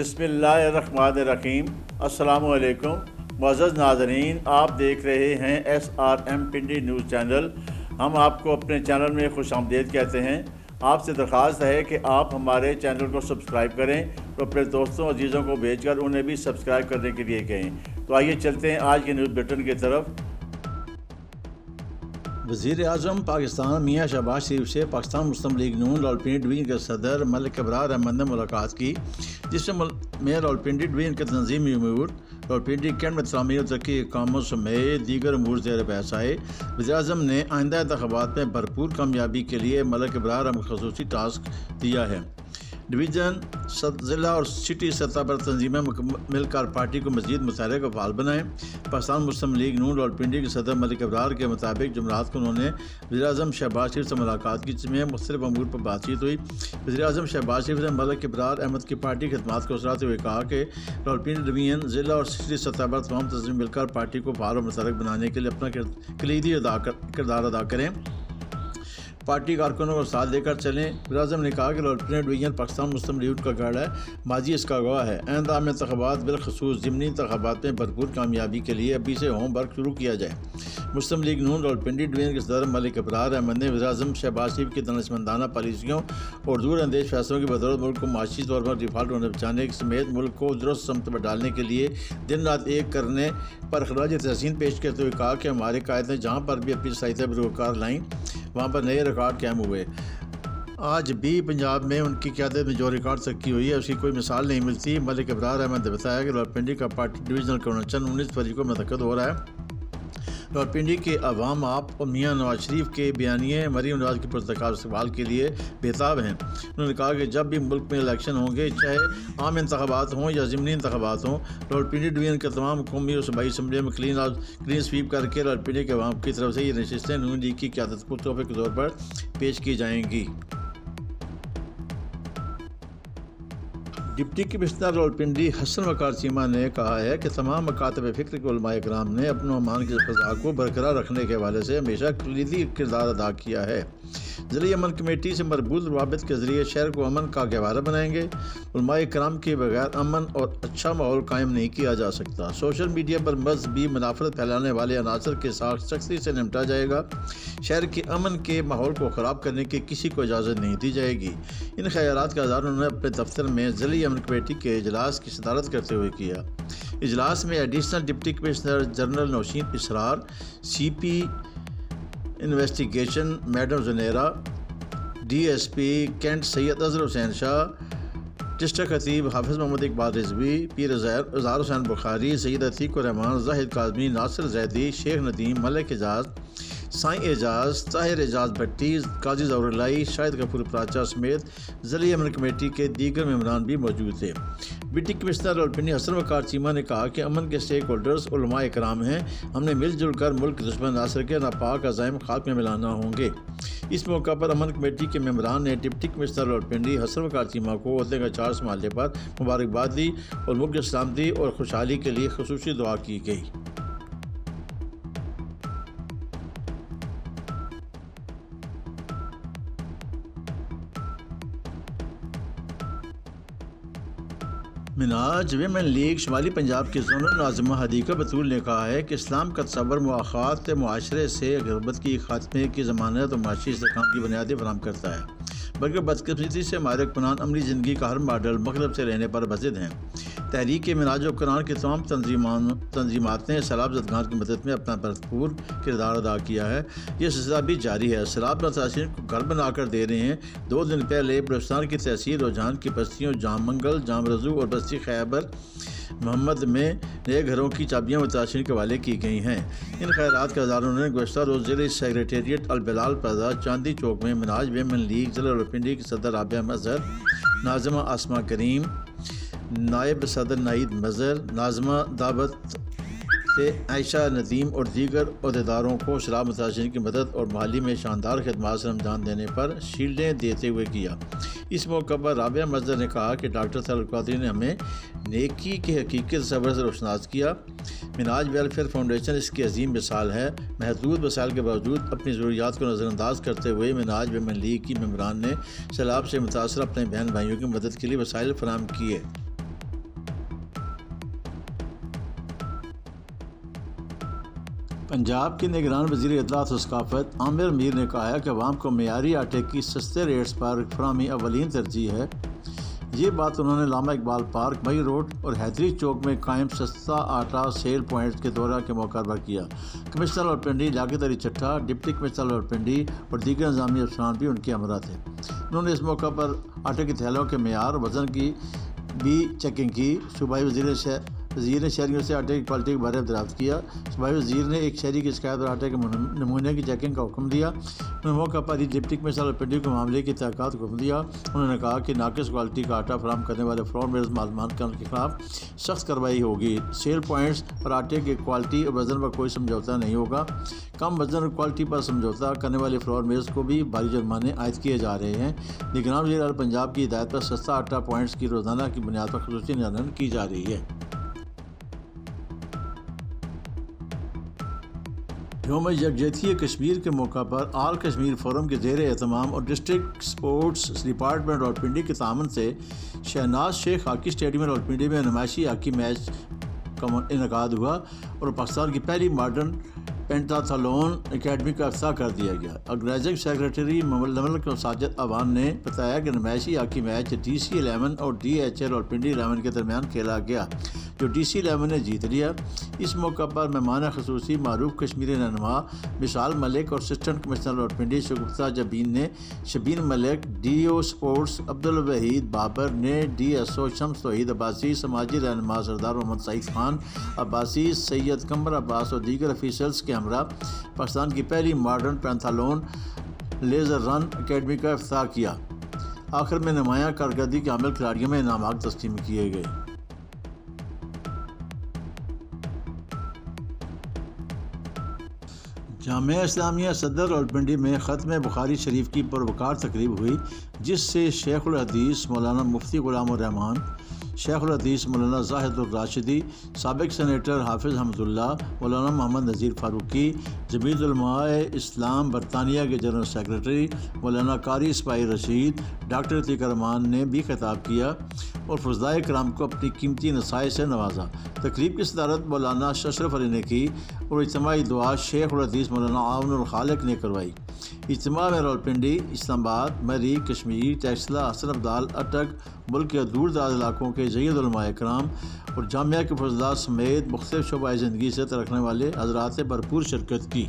बिस्मिल्लाहिर्रहमानिर्रहीम। अस्सलामु अलैकुम मुअज़्ज़ज़ नाज़रीन, आप देख रहे हैं SRM पिंडी न्यूज़ चैनल। हम आपको अपने चैनल में खुशामदीद कहते हैं। आपसे दरख्वास्त है कि आप हमारे चैनल को सब्सक्राइब करें तो अपने दोस्तों अजीज़ों को भेजकर उन्हें भी सब्सक्राइब करने के लिए कहें। तो आइए चलते हैं आज के न्यूज़ बुलेटिन की तरफ। वज़ीर-ए-आज़म पाकिस्तान मियाँ शहबाज शरीफ से पाकिस्तान मुस्लिम लीग नून रावलपिंडी डिवीज़न के सदर मलिक इब्रार अहमद ने मुलाकात की, जिसमें रावलपिंडी डिवीज़न के तंजीमी अमूर, रावलपिंडी कैंट में तमीर और तरक्की के कामों समेत दीगर अमूर ज़ेर बहस आए। वज़ीर-ए-आज़म ने आइंदा इंतख़ाबात में भरपूर कामयाबी के लिए मलिक इब्रार अहमद को ख़ुसूसी टास्क दिया है। डिवीज़न, ज़िला और सिटी सतह पर तंजीमें मिलकर पार्टी को मज़ीद मुतहरिक व फ़ाल बनाएँ। पाकिस्तान मुस्लिम लीग नून रावलपिंडी के सदर मलिक इब्रार के मुताबिक जुमेरात को उन्होंने वज़ीर-ए-आज़म शहबाज शरीफ से मुलाकात की, जिसमें मुख्तलिफ अमूर पर बातचीत हुई। वज़ीर-ए-आज़म शहबाज शरीफ ने मलिक इब्रार अहमद की पार्टी की खिदमत को सराहते हुए कहा कि रावलपिंडी डिवीज़न, ज़िला और सिटी सतह पर तमाम तंजीमें मिलकर पार्टी को फ़ाल और मुतहरिक बनाने के लिए अपना कलीदी किरदार अदा करें, पार्टी कारकुनों को साथ लेकर चलें। वज़ीर-ए-आज़म ने कहा कि रावलपिंडी डिवीज़न पाकिस्तान मुस्लिम लीग का गढ़ है, माजी इसका गवाह है। आइंदा आम इंतख़ाबात बिलख़ुसूस ज़िमनी इंतख़ाबात में भरपूर कामयाबी के लिए अभी से होमवर्क शुरू किया जाए। मुस्लिम लीग नून रावलपिंडी डिवीज़न के सदर मलिक इब्रार अहमद ने वज़ीर-ए-आज़म शहबाज शरीफ की दानिशमंदाना पॉलिसियों और दूर अंदेश फैसलों की बदौलत मुल्क को माशी तौर पर डिफ़ॉल्ट होने बचाने समेत मुल्क को दुरुस्त समत पर डालने के लिए दिन रात एक करने पर खराज तहसीन पेश करते हुए कहा कि हमारे कायद ने जहाँ पर भी अपनी सहायता बरूकार लाईं, वहाँ पर नए रिकॉर्ड कायम हुए। आज भी पंजाब में उनकी क़यादत में जो रिकॉर्ड तरक्की हुई है उसकी कोई मिसाल नहीं मिलती। मलिक इब्रार अहमद ने बताया कि रावलपिंडी का पार्टी डिवीज़नल कन्वेंशन 19 फरवरी को मुनक्किद हो रहा है। रावलपिंडी के अवाम आप और मियाँ नवाज शरीफ के बयानिए मरीम नवाज के पुरस्कार सवाल के लिए बेताब हैं। उन्होंने कहा कि जब भी मुल्क में इलेक्शन होंगे, चाहे आम इंतख़ाबात हों या ज़िमनी इंतख़ाबात हों, रावलपिंडी डिवीज़न के तमाम कौमी और सूबाई असम्बली में क्लीन स्वीप करके रावलपिंडी के अवाम की तरफ से ये नशिस्तें नून लीग की क़यादत को तोहफ़े के तौर पर पेश की जाएंगी। डिप्टी कमिश्नर रावलपिंडी हसन वकार चीमा ने कहा है कि तमाम मकातब फ़िक्र के उलमाए किराम ने अपने अमान की फ़ज़ा को बरकरार रखने के हवाले से हमेशा कलीदी किरदार अदा किया है। ज़िली अमन कमेटी से मरबूत रवाबित के ज़रिए शहर को अमन का गहवारा बनाएंगे। उलमाए किराम के बगैर अमन और अच्छा माहौल कायम नहीं किया जा सकता। सोशल मीडिया पर मज़हबी मुनाफरत फैलाने वाले अनासर के साथ सख्ती से निपटा जाएगा। शहर के अमन के माहौल को ख़राब करने की किसी को इजाज़त नहीं दी जाएगी। इन ख़यालात का इज़हार उन्होंने अपने दफ्तर में ज़िली अमन कमेटी के इजलास की सदारत करते हुए किया। इजलास में additional deputy commissioner general Nausheen Israr, CP investigation madam Zunaira, DSP cantt Syed Azhar Hussain Shah, district खतीब हाफिज़ मोहम्मद इकबाल रिजवी, पीर इज़हार हुसैन बुखारी, सैयद अतीक रहमान, जाहिद काज़मी, नासिर जैदी, शेख नदीम, मलिक एजाज, साईं एजाज, ताहिर एजाज भट्टी, काजी ज़ौरुल्लाई, शाहिद गफूर प्राचा समेत ज़िली अमन कमेटी के दीगर मेम्बरान भी मौजूद थे। डिप्टी कमिश्नर रावलपिंडी हसन वकार चीमा ने कहा कि अमन के स्टेक होल्डर्स उलमाए किराम हैं। हमने मिलजुल कर मुल्क के दुश्मन नासर के नापाक अज़ाइम खाक में मिलाना होंगे। इस मौका पर अमन कमेटी के मेम्बरान ने डिप्टी कमिश्नर रावलपिंडी हसन वकार चीमा को ओहदे का चार्ज संभालने पर मुबारकबाद दी और मुल्क की सलामती और खुशहाली के लिए ख़ुसूसी दुआ की गई। मिनाज विमेन लीग शुमाली पंजाब की ज़ोनल नाज़िमा हदीका बतूल ने कहा है कि इस्लाम का तसव्वुर मुआख़ात मुआशरे से ग़ुरबत की खात्मे की ज़मानत और माशी इस्तेहकाम की बुनियादें फराहम करता है, बल्कि बदकिस्मती से हमारे हुक्मरान अमली ज़िंदगी का हर मॉडल मग़रब से रहने पर बज़िद हैं। तहरीक मिनाज कुरान की तमाम तंजीमात ने सैलाब ज़दगान की मदद में अपना भरपूर किरदार अदा किया है। यह सिलसिला भी जारी है। सैलाब मुतासिरीन को घर बनाकर दे रहे हैं। 2 दिन पहले बलूचिस्तान की तहसील रुझान की बस्तियों जाम मंगल, जाम रजू और बस्ती खैबर मोहम्मद में नए घरों की चाबियाँ मुतासिरीन के हवाले की गई हैं। इन खैरात का इज़हार उन्होंने गुज़श्ता रोज़ ज़िले सेक्रेटेरिएट अलबिलाल प्लाजा चांदी चौक में मिनाज विमेन लीग ज़िला रावलपिंडी की सदर राबिया मज़हर, नाज़िमा आसमा करीम, नायब सदर नाहिद मज़हर, नाज़िमा दावत से आयशा नदीम और दीगर अहदेदारों को शराब मुतासिरीन की मदद और माली में शानदार खिदमात से रमजान देने पर शील्डें देते हुए किया। इस मौका पर राबिया मज़हर ने कहा कि डॉक्टर साहब कादरी ने हमें नेकी की हकीकत सब्र से रोशनास किया। मिनाज वेलफेयर फाउंडेशन इसकी अजीम मिसाल है। महदूद वसाइल के बावजूद अपनी ज़रूरियात को नज़रअंदाज करते हुए मिनाज विमेन लीग की मेम्बरान ने सैलाब से मुतासर अपने बहन भाइयों की मदद के लिए वसाइल फराहम किए। پنجاب کے نگران وزیر اطلاعات و ثقافت عامر میر نے کہا ہے کہ عوام کو معیاری آٹے کی سستے ریٹس پر فراہمی اولین ترجیح ہے۔ یہ بات انہوں نے علامہ اقبال پارک، مئی روڈ اور حیدری چوک میں قائم سستا آٹا سیل پوائنٹ کے دورہ کے موقع پر کیا۔ Commissioner Rawalpindi Liaquat Ali چٹھا، deputy commissioner Rawalpindi اور دیگر نظامی افسران بھی ان کے ہمراہ تھے۔ انہوں نے اس موقع پر آٹے کے تھیلوں کے معیار اور وزن کی بھی چیکنگ کی۔ صوبائی وزیر نے شہریوں سے آٹے کی کوالٹی کے بارے میں دریافت کیا۔ صوبائی وزیر نے ایک شہری کی شکایت اور آٹے کے نمونے کی چیکنگ کا حکم دیا۔ انہوں نے موقع پر ہی ڈپٹی کمشنر راولپنڈی کو معاملے کی تحقیقات کا حکم دیا۔ انہوں نے کہا کہ ناقص کوالٹی کا آٹا فراہم کرنے والے فراڈ میلز ملازمان کے خلاف سخت کارروائی ہوگی۔ سیل پوائنٹس پر آٹے کی کوالٹی اور وزن پر کوئی سمجھوتا نہیں ہوگا۔ کم وزن اور کوالٹی پر سمجھوتا کرنے والے فراڈ میلز کو بھی بھاری جرمانے عائد کیے جا رہے ہیں۔ نگران وزیر اعلیٰ پنجاب کی ہدایت پر سستا آٹا پوائنٹس کی روزانہ کی بنیاد پر خصوصی نگرانی کی جا رہی ہے۔ یوم یکجہتی کشمیر کے موقع پر آل کشمیر فورم کے زیر اہتمام اور ڈسٹرکٹ اسپورٹس ڈپارٹمنٹ راولپنڈی کے تعاون سے شہناز شیخ ہاکی اسٹیڈیم راولپنڈی میں نمائشی ہاکی میچ کا انعقاد ہوا اور پاکستان کی پہلی ماڈرن پینٹاتھلون اکیڈمی کا افتتاح کر دیا گیا۔ آرگنائزنگ سیکرٹری مملک ساجد عوان نے بتایا کہ نمائشی ہاکی میچ ڈی سی 11 اور ڈی ایچ اے راولپنڈی 11 کے درمیان کھیلا گیا، جو ڈی سی 11 نے جیت لیا۔ اس موقع پر مہمان خصوصی معروف کشمیری رہنما مشال ملک اور assistant commissioner Rawalpindi Shagufta Shabeen Malik, D O sports Abdul Wahid Babar نے، ڈی ایس او شمس توحید عباسی، سماجی رہنما سردار محمد سعید خان عباسی، سید قمر عباس اور دیگر افیشلز کے ہمراہ پاکستان کی پہلی ماڈرن پینتھالون لیزر رن اکیڈمی کا افتتاح کیا۔ آخر میں نمایاں کارکردگی کے حامل کھلاڑیوں میں انعامات تقسیم کیے گئے۔ جامعہ اسلامیہ صدر راولپنڈی میں ختم بخاری شریف کی پروقار تقریب ہوئی، جس سے شیخ الحدیث مولانا مفتی غلام الرحمان، شیخ الحدیث مولانا زاہد الراشدی، سابق سینیٹر حافظ حمد اللہ، مولانا محمد نذیر فاروقی، جمعیت علماء اسلام برطانیہ کے جنرل سیکرٹری مولانا قاری اسماعیل رشید، ڈاکٹر عتیق الرحمان نے بھی خطاب کیا اور فضلائے کرام کو اپنی قیمتی نصائح سے نوازا۔ تقریب کی صدارت مولانا اشرف علی نے کی اور اجتماعی دعا شیخ الحدیث مولانا عون الخالق نے کروائی۔ اجتماع میں راولپنڈی، اسلام آباد، مری، کشمیر، ٹیکسلا، حسن ابدال، اٹک، ملک کے دور دراز علاقوں کے جید علماء کرام اور جامعہ کے فضلاء سمیت مختلف شعبۂ زندگی سے رکھنے والے حضرات نے بھرپور شرکت کی۔